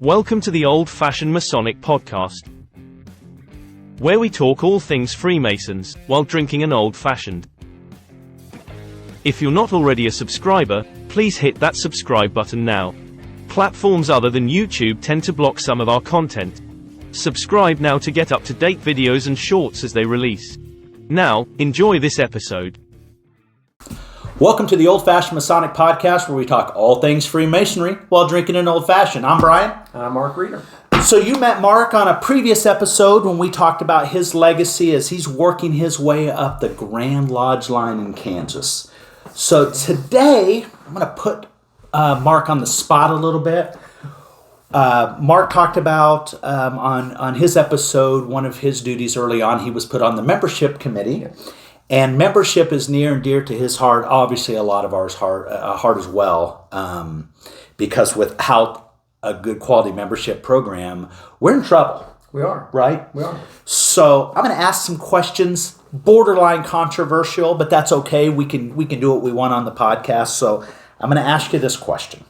Welcome to the Old-Fashioned Masonic Podcast, where we talk all things Freemasons, while drinking an old-fashioned. If you're not already a subscriber, please hit that subscribe button now. Platforms other than YouTube tend to block some of our content. Subscribe now to get up-to-date videos and shorts as they release. Now, enjoy this episode. Welcome to the Old-Fashioned Masonic Podcast, where we talk all things Freemasonry while drinking an old-fashioned. I'm Brian. And I'm Mark Reeder. So you met Mark on a previous episode when we talked about his legacy as he's working his way up the Grand Lodge line in Kansas. So today, I'm going to put Mark on the spot a little bit. Mark talked about on his episode, one of his duties early on, he was put on the membership committee. Yeah. And membership is near and dear to his heart, obviously a lot of ours heart as well, because without a good quality membership program, we're in trouble. We are. Right? We are. So I'm going to ask some questions, borderline controversial, but that's okay. We can do what we want on the podcast. So I'm going to ask you this question.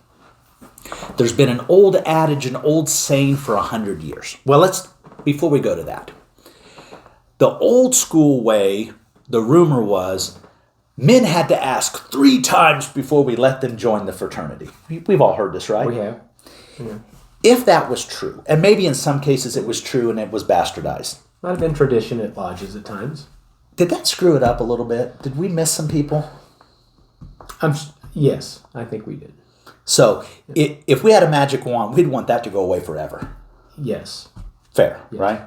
There's been an old adage, an old saying for 100 years. Well, before we go to that, the old school way, the rumor was men had to ask 3 times before we let them join the fraternity. We've all heard this, right? We have. Yeah. If that was true, and maybe in some cases it was true and it was bastardized. Might have been tradition at lodges at times. Did that screw it up a little bit? Did we miss some people? Yes, I think we did. So if we had a magic wand, we'd want that to go away forever. Yes. Fair, yes. Right?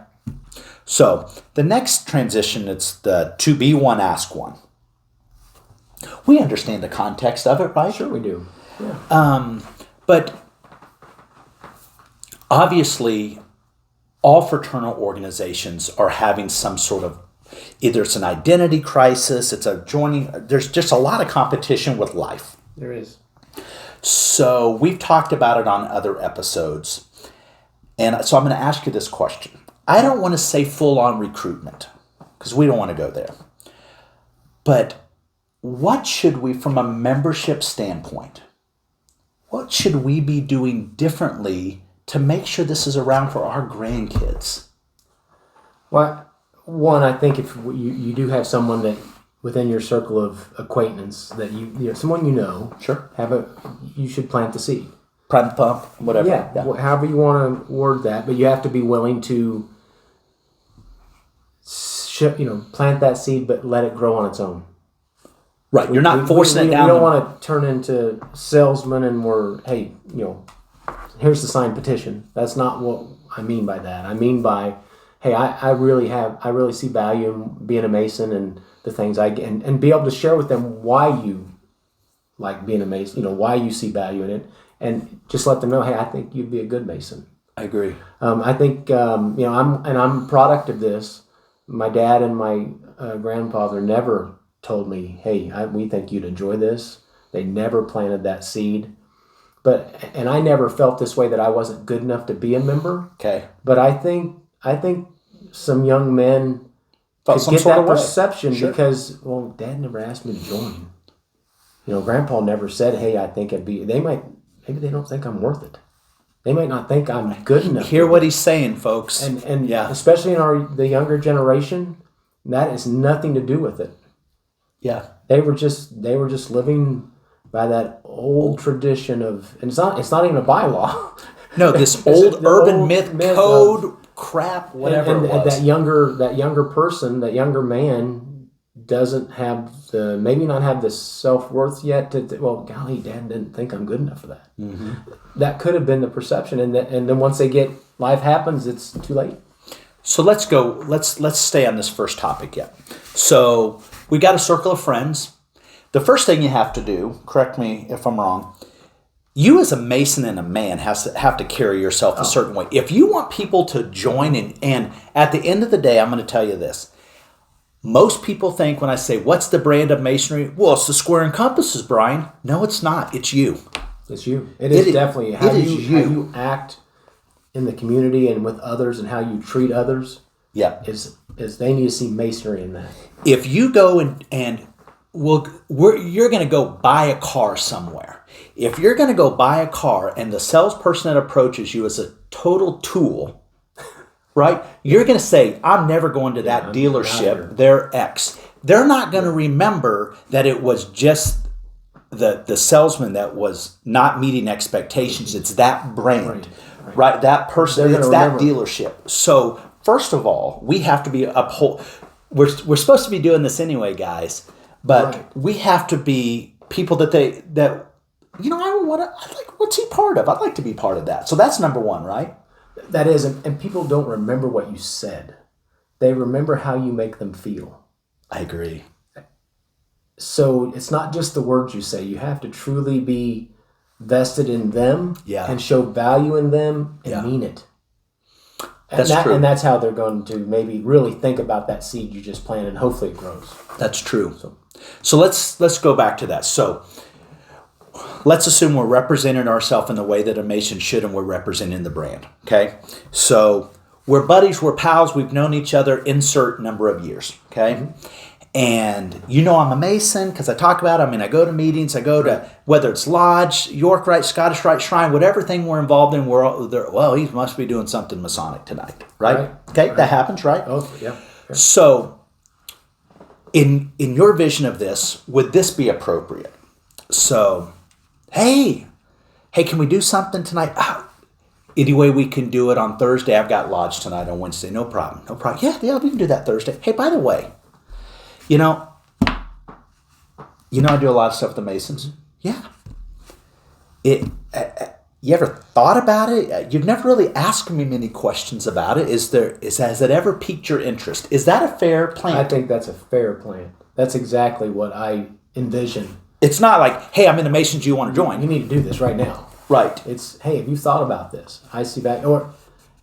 So the next transition, it's the to be one, ask one. We understand the context of it, right? Sure we do. Yeah. But obviously, all fraternal organizations are having some sort of, either it's an identity crisis, there's just a lot of competition with life. There is. So we've talked about it on other episodes. And so I'm going to ask you this question. I don't want to say full-on recruitment, because we don't want to go there. But what should we, from a membership standpoint, what should we be doing differently to make sure this is around for our grandkids? Well, one, I think if you do have someone that within your circle of acquaintance that someone you know, sure, you should plant the seed. Plant the pump, whatever. Yeah, however you want to word that, but you have to be willing to plant that seed, but let it grow on its own. Right, you're not forcing it down. We don't want to turn into salesmen and here's the signed petition. That's not what I mean by that. I mean by, hey, I really see value in being a Mason and the things I get, and be able to share with them why you like being a Mason, why you see value in it, and just let them know, hey, I think you'd be a good Mason. I agree. I think I'm a product of this. My dad and my grandfather never told me, hey, we think you'd enjoy this. They never planted that seed. And I never felt this way, that I wasn't good enough to be a member. Okay. But I think some young men could get that perception, sure, because, well, Dad never asked me to join. Grandpa never said, hey, I think maybe they don't think I'm worth it. They might not think I'm good enough. Hear what he's saying, folks. And yeah, especially in the younger generation, that has nothing to do with it. Yeah. They were just living by that old tradition of, and it's not even a bylaw. No, this old urban myth code crap, whatever it was. And that younger person, that younger man doesn't have maybe not have the self-worth yet well, golly, Dad didn't think I'm good enough for that. Mm-hmm. That could have been the perception, and then once life happens, it's too late. So let's stay on this first topic yet. So we got a circle of friends. The first thing you have to do, correct me if I'm wrong, you as a Mason and a man have to carry yourself a certain way. If you want people to join and at the end of the day, I'm going to tell you this. Most people think when I say, what's the brand of Masonry? Well, it's the square and compasses, Brian. No, it's not. It's you. It's you. It is definitely how you act in the community and with others, and how you treat others. Yeah. Is they need to see Masonry in that. If you go and you're going to go buy a car somewhere. If you're going to go buy a car and the salesperson that approaches you is a total tool, right? You're going to say, I'm never going to that dealership. They're X. They're not going to remember that it was just the salesman that was not meeting expectations. It's that brand, right? That person, it's that dealership. So first of all, we have to be we're supposed to be doing this anyway, guys, but we have to be people that what's he part of? I'd like to be part of that. So that's number one, right? That is, and people don't remember what you said. They remember how you make them feel. I agree. So it's not just the words you say. You have to truly be vested in them and show value in them and mean it. That's true. And that's how they're going to maybe really think about that seed you just planted, and hopefully it grows. That's true. So let's go back to that. So let's assume we're representing ourselves in the way that a Mason should, and we're representing the brand. Okay? So we're buddies, we're pals, we've known each other, insert number of years. Okay? Mm-hmm. And I'm a Mason because I talk about it. I mean, I go to meetings, I go to, whether it's Lodge, York Rite, Scottish Rite, Shrine, whatever thing we're involved in, we're all there. Well, he must be doing something Masonic tonight, right? Okay, that happens, right? Oh, yeah. Sure. So, in your vision of this, would this be appropriate? So, hey, can we do something tonight? Any way we can do it on Thursday? I've got Lodge tonight on Wednesday. No problem. Yeah, we can do that Thursday. Hey, by the way, I do a lot of stuff with the Masons. Yeah. You ever thought about it? You've never really asked me many questions about it. Has it ever piqued your interest? Is that a fair plan? I think that's a fair plan. That's exactly what I envision. It's not like, hey, I'm in the Masons, you want to join? You need to do this right now. Right. It's, hey, have you thought about this? I see that.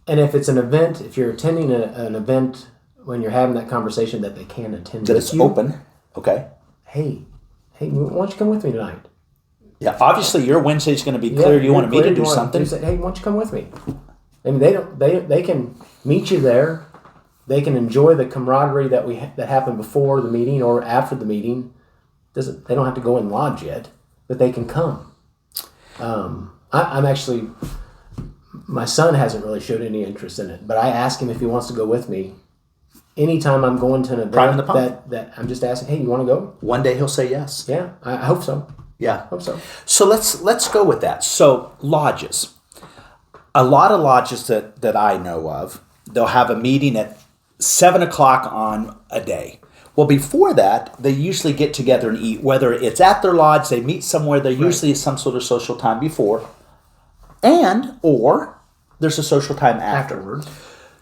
And if it's an event, if you're attending an event when you're having that conversation that they can attend, that it's open. Okay. Hey, why don't you come with me tonight? Yeah, obviously your Wednesday's going to be clear. You wanted me to do something. Hey, why don't you come with me? I mean, they can meet you there. They can enjoy the camaraderie that happened before the meeting or after the meeting. They don't have to go in Lodge yet, but they can come. I'm actually, my son hasn't really showed any interest in it, but I asked him if he wants to go with me. Anytime I'm going to an event that I'm just asking, hey, you want to go? One day he'll say yes. Yeah, I hope so. Yeah, hope so. So let's go with that. So lodges, a lot of lodges that I know of, they'll have a meeting at 7:00 on a day. Well, before that, they usually get together and eat. Whether it's at their lodge, they meet somewhere. There usually is some sort of social time before, or there's a social time afterwards.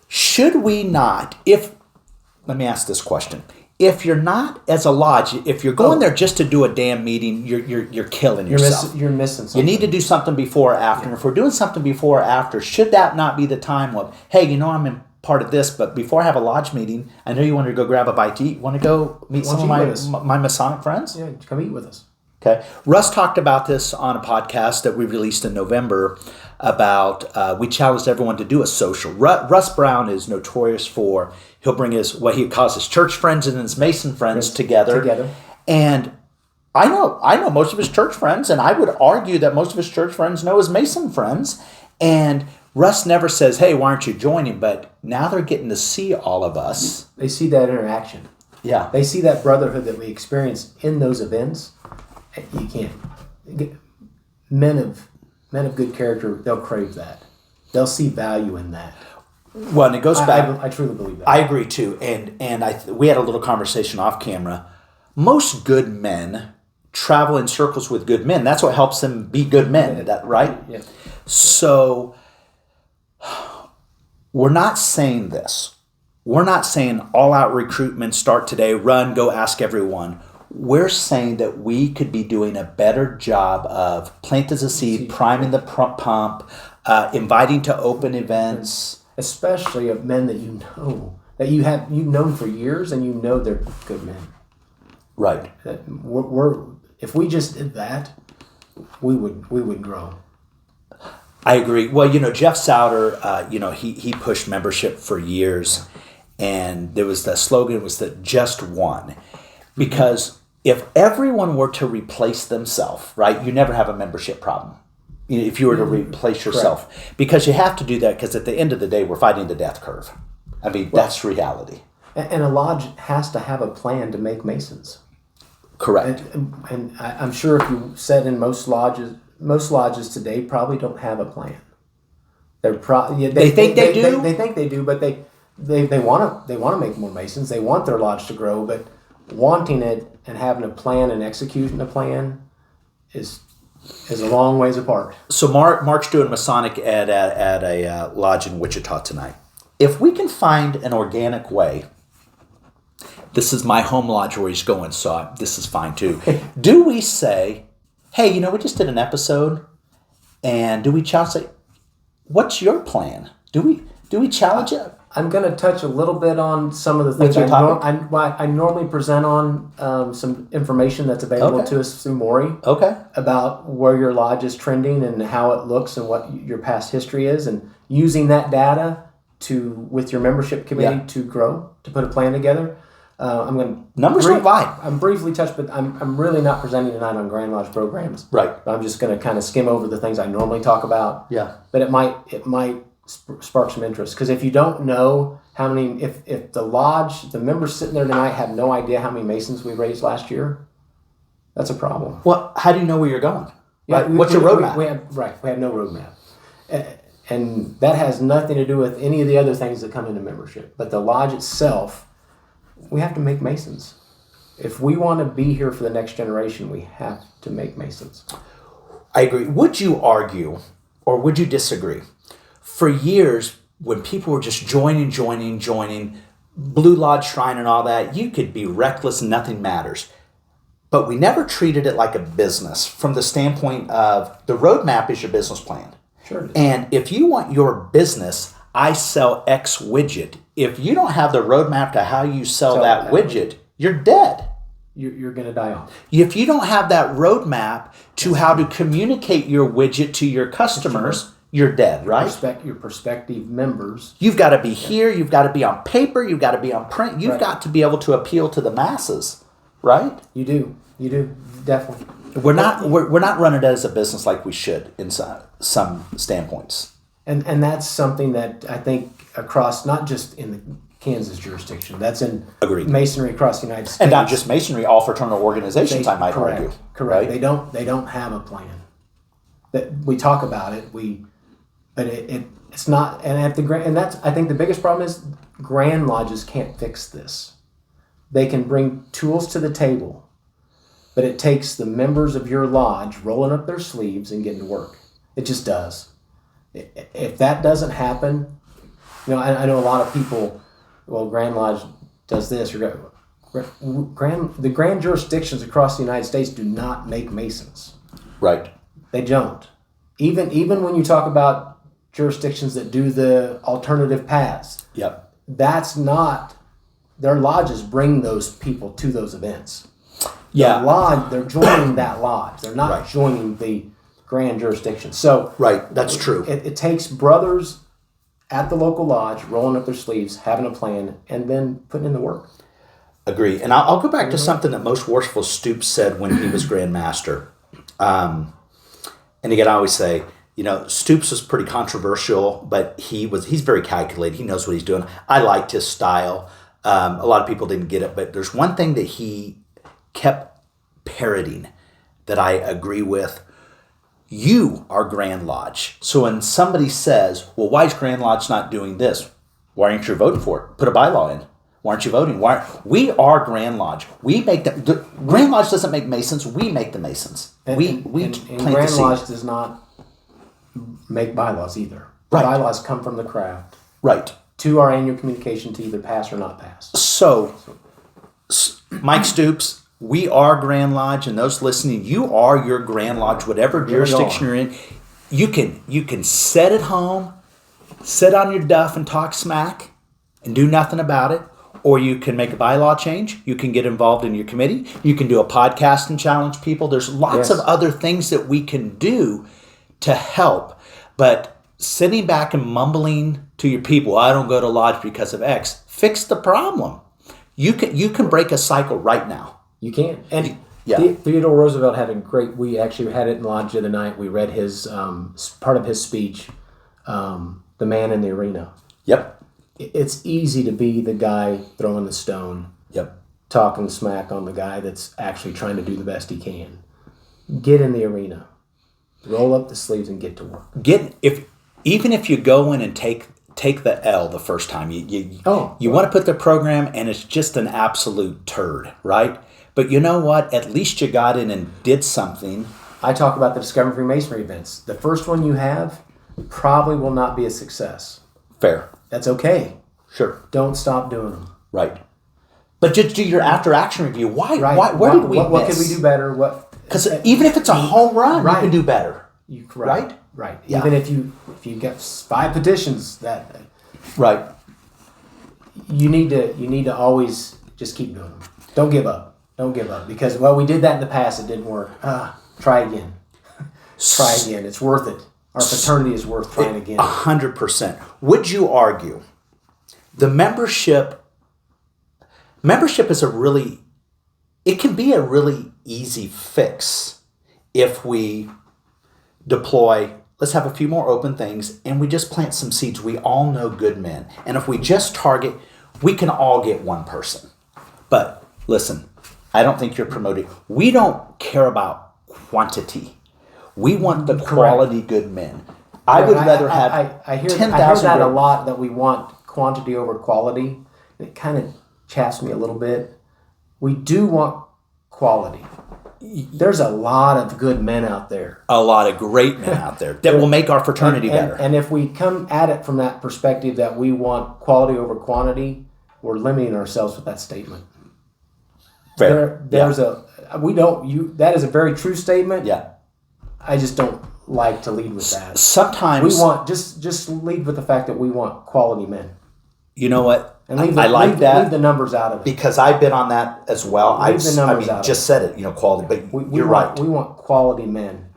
Should we not? Let me ask this question. If you're not, as a lodge, if you're going there just to do a damn meeting, you're killing yourself. You're missing something. You need to do something before or after. And if we're doing something before or after, should that not be the time of, hey, I'm in part of this, but before I have a lodge meeting, I know you wanted to go grab a bite to eat. Want to go meet some of my Masonic friends? Yeah, come eat with us. Okay. Russ talked about this on a podcast that we released in November about we challenged everyone to do a social. Russ Brown is notorious for, he'll bring what he calls his church friends and his Mason friends together. And I know most of his church friends, and I would argue that most of his church friends know his Mason friends. And Russ never says, hey, why aren't you joining? But now they're getting to see all of us. They see that interaction. Yeah. They see that brotherhood that we experience in those events. You can't. Men of good character, they'll crave that. They'll see value in that. Well, and it goes back. I truly believe that. I agree too. And we had a little conversation off camera. Most good men travel in circles with good men. That's what helps them be good men, right? Yeah. So we're not saying this. We're not saying all-out recruitment, start today, run, go ask everyone. We're saying that we could be doing a better job of planting the seed, priming the pump, inviting to open events. Especially of men that you've known for years, and they're good men. Right. If we just did that, we would grow. I agree. Well, Jeff Souter, he pushed membership for years, and there was the slogan was that just one, because if everyone were to replace themselves, right, you never have a membership problem. If you were to replace yourself. Correct. Because you have to do that because at the end of the day, we're fighting the death curve. I mean, that's reality. And a lodge has to have a plan to make Masons. Correct. And I'm sure if you said in most lodges today probably don't have a plan. They think they do. They think they do, but they want to make more Masons. They want their lodge to grow, but wanting it and having a plan and executing a plan is a long ways apart. So Mark's doing Masonic at a lodge in Wichita tonight. If we can find an organic way, this is my home lodge where he's going, so this is fine too. Do we say, hey, we just did an episode, and do we challenge it? What's your plan? Do we challenge it? I'm going to touch a little bit on some of the things I normally present on some information that's available to us through Maury. Okay. About where your lodge is trending and how it looks and what your past history is, and using that data with your membership committee to grow, to put a plan together. I'm going to numbers don't lie. I'm briefly touched, but I'm really not presenting tonight on Grand Lodge programs. Right. I'm just going to kind of skim over the things I normally talk about. Yeah. But it might spark some interest, because if you don't know how many, if the members sitting there tonight have no idea how many Masons we raised last year, that's a problem. Well, how do you know where you're going? Yeah, right. What's your roadmap? We have no roadmap. And that has nothing to do with any of the other things that come into membership. But the lodge itself, we have to make Masons. If we want to be here for the next generation, we have to make Masons. I agree. Would you argue, or would you disagree? For years, when people were just joining, Blue Lodge Shrine and all that, you could be reckless and nothing matters. But we never treated it like a business from the standpoint of the roadmap is your business plan. Sure. And if you want your business, I sell X widget. If you don't have the roadmap to how you sell that widget, you're dead. You're going to die off. If you don't have that roadmap to how to communicate your widget to your customers, you're dead, right? Your prospective members. You've got to be here. You've got to be on paper. You've got to be on print. You've got to be able to appeal to the masses, right? You do, definitely. We're not running it as a business like we should in some standpoints. And that's something that I think across, not just in the Kansas jurisdiction, that's in Masonry across the United States. And not just Masonry, all fraternal organizations, I might argue. Correct. Right? They don't have a plan. That we talk about it, but it's not, and that's, I think the biggest problem is Grand Lodges can't fix this. They can bring tools to the table, but it takes the members of your lodge rolling up their sleeves and getting to work. It just does. If that doesn't happen, I know a lot of people, well, Grand Lodge does this, or the grand jurisdictions across the United States do not make Masons. Right. They don't. Even when you talk about jurisdictions that do the alternative paths. Yep. That's not, their lodges bring those people to those events. Yeah. They're joining that lodge. They're not joining the grand jurisdiction. So right, that's true. It takes brothers at the local lodge rolling up their sleeves, having a plan, and then putting in the work. Agree. And I'll go back to something that Most Worshipful Stoops said when he was Grand Master. And again, I always say, Stoops was pretty controversial, but he's very calculated. He knows what he's doing. I liked his style. A lot of people didn't get it, but there's one thing that he kept parroting that I agree with. You are Grand Lodge. So when somebody says, well, why is Grand Lodge not doing this? Why aren't you voting for it? Put a bylaw in. Why aren't you voting? We are Grand Lodge. We make the Grand Lodge doesn't make Masons. We make the Masons. And Grand Lodge does not make bylaws either. Right. Bylaws come from the craft. Right. To our annual communication to either pass or not pass. So Mike Stoops, we are Grand Lodge, and those listening, you are your Grand Lodge, whatever jurisdiction you're in. You can sit at home, sit on your duff and talk smack and do nothing about it. Or you can make a bylaw change. You can get involved in your committee. You can do a podcast and challenge people. There's lots of other things that we can do to help. But sitting back and mumbling to your people, I don't go to lodge because of X, fix the problem. You can break a cycle right now. You can't. And Yeah. Theodore Roosevelt had we actually had it in Lodge the other night. We read his, part of his speech, The Man in the Arena. Yep. It's easy to be the guy throwing the stone. Yep. Talking smack on the guy that's actually trying to do the best he can. Get in the arena. Roll up the sleeves and get to work. Even if you go in and take the L the first time, you want to put the program and it's just an absolute turd, right? But you know what? At least you got in and did something. I talk about the Discovering Freemasonry events. The first one you have probably will not be a success. Fair. That's okay. Sure. Don't stop doing them. Right. But just do your after-action review. Why? Right. Where did we what miss? could we do better? Because even if it's a home run, right. you can do better. Right. Right. Yeah. Even if you get 5 petitions that. Right. You need to always just keep doing them. Don't give up. Don't give up because we did that in the past. It didn't work. Try again. Try again. It's worth it. Our fraternity is worth trying again. 100%. Would you argue the membership is it can be a really easy fix if we deploy, let's have a few more open things and we just plant some seeds. We all know good men. And if we just target, we can all get one person. But listen, I don't think you're promoting. We don't care about quantity. We want the quality good men. I would rather have 10,000. I hear that a lot, that we want quantity over quality. It kind of chaps me a little bit. We do want quality. There's a lot of good men out there. A lot of great men out there that will make our fraternity better. And if we come at it from that perspective that we want quality over quantity, we're limiting ourselves with that statement. Fair. That is a very true statement. Yeah. I just don't like to lead with that. Sometimes we want just lead with the fact that we want quality men. You know what? And leave the numbers out of it. Because I've been on that as well. Just said it, quality, but you're right. We want quality men.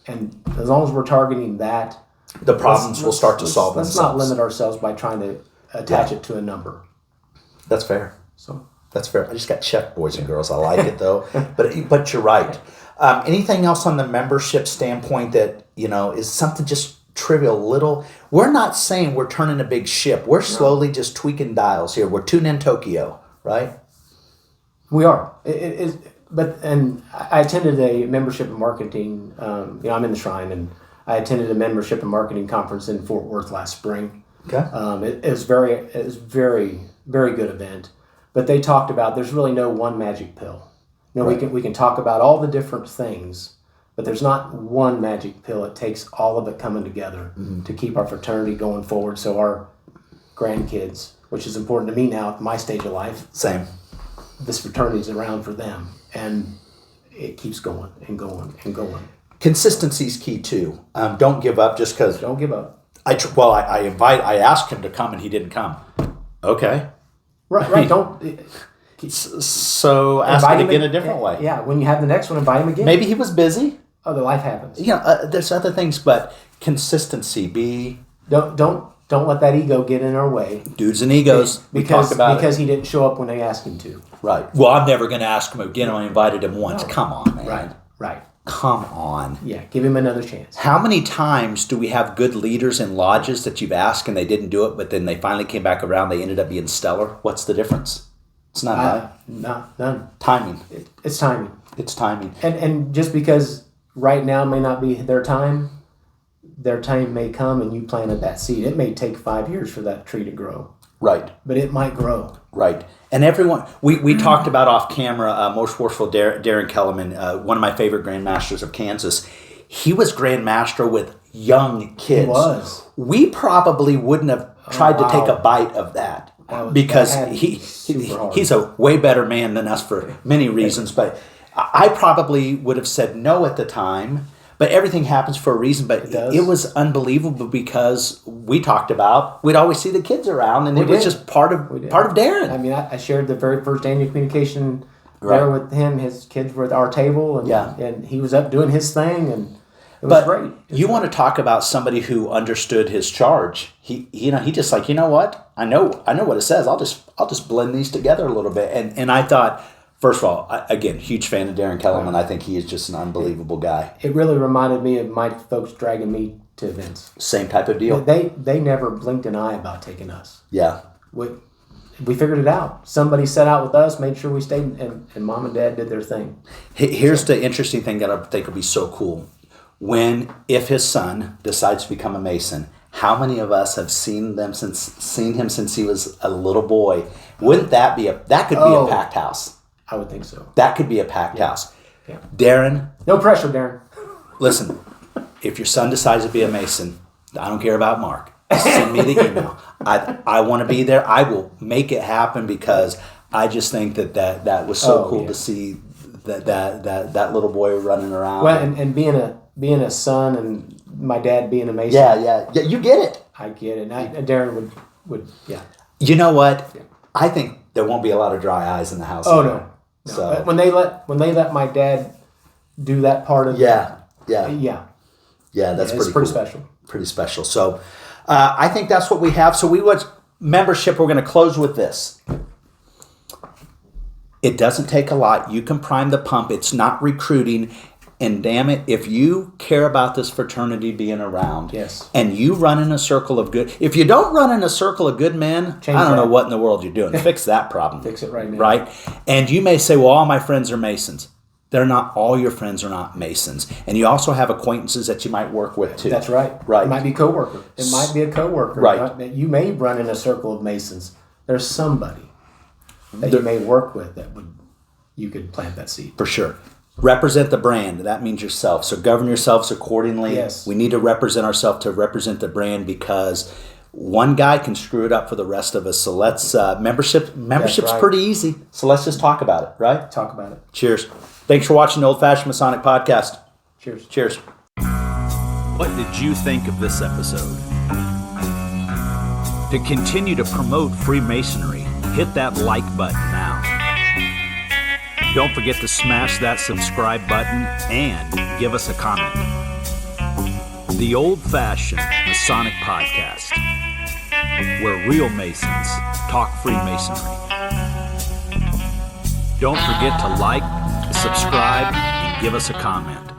And as long as we're targeting that, the problems will start to solve themselves. Let's not limit ourselves by trying to attach it to a number. That's fair. So that's fair. I just got checked, boys and girls. I like it though. But you're right. Anything else on the membership standpoint that is something just trivial, little? We're not saying we're turning a big ship. We're slowly just tweaking dials here. We're tuning in Tokyo, right? We are. And I attended a membership and marketing. I'm in the Shrine, and I attended a membership and marketing conference in Fort Worth last spring. Okay. It was very, very good event. But they talked about there's really no one magic pill. Right. We can talk about all the different things, but there's not one magic pill. It takes all of it coming together to keep our fraternity going forward. So our grandkids, which is important to me now at my stage of life, same. This fraternity is around for them, and it keeps going and going and going. Consistency is key too. Don't give up just because. Don't give up. I asked him to come and he didn't come. Okay. Right. Don't. So ask him again a different way. Yeah, when you have the next one, invite him again. Maybe he was busy. Other life happens. There's other things, but consistency. Don't let that ego get in our way. Dudes and egos. Because he didn't show up when they asked him to. Right. Well, I'm never going to ask him again. I invited him once. No. Come on, man. Right. Come on. Yeah, give him another chance. How many times do we have good leaders in lodges that you've asked and they didn't do it, but then they finally came back around, they ended up being stellar? What's the difference? It's not high. No, none. Timing. It's timing. It's timing. And just because right now may not be their time may come and you planted that seed. It may take 5 years for that tree to grow. Right. But it might grow. Right. And everyone, we talked about off camera, most forceful Darren Kellerman, one of my favorite grandmasters of Kansas. He was grandmaster with young kids. He was. We probably wouldn't have tried to take a bite of that. Because he's a way better man than us for many reasons. But I probably would have said no at the time. But everything happens for a reason. But it was unbelievable because we talked about, we'd always see the kids around, and it was just part of Darren. I mean, I shared the very first annual communication there with him. His kids were at our table, and he was up doing his thing, and it was great. You want to talk about somebody who understood his charge? He just what? I know what it says. I'll just blend these together a little bit. And I thought, First of all, again, huge fan of Darren Kellerman. I think he is just an unbelievable guy. It really reminded me of my folks dragging me to events. Same type of deal. They never blinked an eye about taking us. Yeah. We figured it out. Somebody set out with us, made sure we stayed, and Mom and Dad did their thing. Here's the interesting thing that I think would be so cool. If his son decides to become a Mason, how many of us have seen him since he was a little boy? Wouldn't that be that could be a packed house? I would think so. That could be a packed house. Yeah. Darren. No pressure, Darren. Listen, if your son decides to be a Mason, I don't care about Mark. Send me the email. I want to be there. I will make it happen because I just think that was so cool to see that little boy running around. Well, and being a son and my dad being a Mason. Yeah. You get it. I get it. And Darren would. You know what? Yeah. I think there won't be a lot of dry eyes in the house. Oh no. So but when they let my dad do that part of yeah, that's pretty special. Pretty special. So I think that's what we have. So membership. We're going to close with this. It doesn't take a lot. You can prime the pump. It's not recruiting. And damn it, if you care about this fraternity being around, yes, and you run in a circle of good, if you don't run in a circle of good men, I don't know what in the world you're doing. Fix that problem. Fix it right now. Right? And you may say, well, all my friends are Masons. They're not, all your friends are not Masons. And you also have acquaintances that you might work with too. That's right. Right. It might be a coworker. It might be a coworker. Right. You may run in a circle of Masons. There's somebody that you may work with you could plant that seed. For sure. Represent the brand. That means yourself. So govern yourselves accordingly. Yes. We need to represent ourselves to represent the brand because one guy can screw it up for the rest of us. So let's, membership's right. pretty easy. So let's just talk about it, right? Talk about it. Cheers. Thanks for watching the Old Fashioned Masonic Podcast. Cheers. Cheers. What did you think of this episode? To continue to promote Freemasonry, hit that like button now. Don't forget to smash that subscribe button and give us a comment. The Old Fashioned Masonic Podcast, where real Masons talk Freemasonry. Don't forget to like, subscribe, and give us a comment.